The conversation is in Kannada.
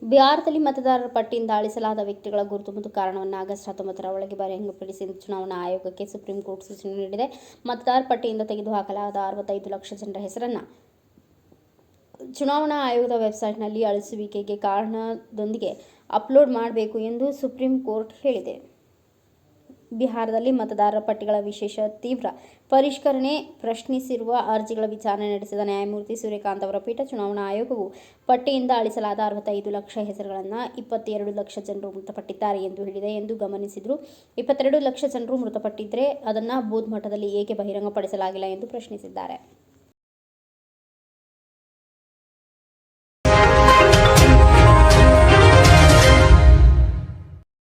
ಬಿಹಾರದಲ್ಲಿ ಮತದಾರರ ಪಟ್ಟಿಯಿಂದ ಅಳಿಸಲಾದ ವ್ಯಕ್ತಿಗಳ ಗುರುತು ಮತ್ತು ಕಾರಣವನ್ನು ಆಗಸ್ಟ್ 19ರ ಒಳಗೆ ಬಹಿರಂಗಪಡಿಸಿ ಚುನಾವಣಾ ಆಯೋಗಕ್ಕೆ ಸುಪ್ರೀಂ ಕೋರ್ಟ್ ಸೂಚನೆ ನೀಡಿದೆ. ಮತದಾರರ ಪಟ್ಟಿಯಿಂದ ತೆಗೆದುಹಾಕಲಾದ 65 ಲಕ್ಷ ಜನರ ಹೆಸರನ್ನು ಚುನಾವಣಾ ಆಯೋಗದ ವೆಬ್ಸೈಟ್ನಲ್ಲಿ ಅಳಿಸುವಿಕೆಗೆ ಕಾರಣದೊಂದಿಗೆ ಅಪ್ಲೋಡ್ ಮಾಡಬೇಕು ಎಂದು ಸುಪ್ರೀಂ ಕೋರ್ಟ್ ಹೇಳಿದೆ. ಬಿಹಾರದಲ್ಲಿ ಮತದಾರರ ಪಟ್ಟಿಗಳ ವಿಶೇಷ ತೀವ್ರ ಪರಿಷ್ಕರಣೆ ಪ್ರಶ್ನಿಸಿರುವ ಅರ್ಜಿಗಳ ವಿಚಾರಣೆ ನಡೆಸಿದ ನ್ಯಾಯಮೂರ್ತಿ ಸೂರ್ಯಕಾಂತ್ ಅವರ ಪೀಠ, ಚುನಾವಣಾ ಆಯೋಗವು ಪಟ್ಟಿಯಿಂದ ಅಳಿಸಲಾದ 65 ಲಕ್ಷ ಹೆಸರುಗಳನ್ನು 22 ಲಕ್ಷ ಜನರು ಮೃತಪಟ್ಟಿದ್ದಾರೆ ಎಂದು ಹೇಳಿದೆ ಎಂದು ಗಮನಿಸಿದರು. 22 ಲಕ್ಷ ಜನರು ಮೃತಪಟ್ಟಿದ್ದರೆ ಅದನ್ನು ಬೂತ್ ಮಟ್ಟದಲ್ಲಿ ಏಕೆ ಬಹಿರಂಗಪಡಿಸಲಾಗಿಲ್ಲ ಎಂದು ಪ್ರಶ್ನಿಸಿದ್ದಾರೆ.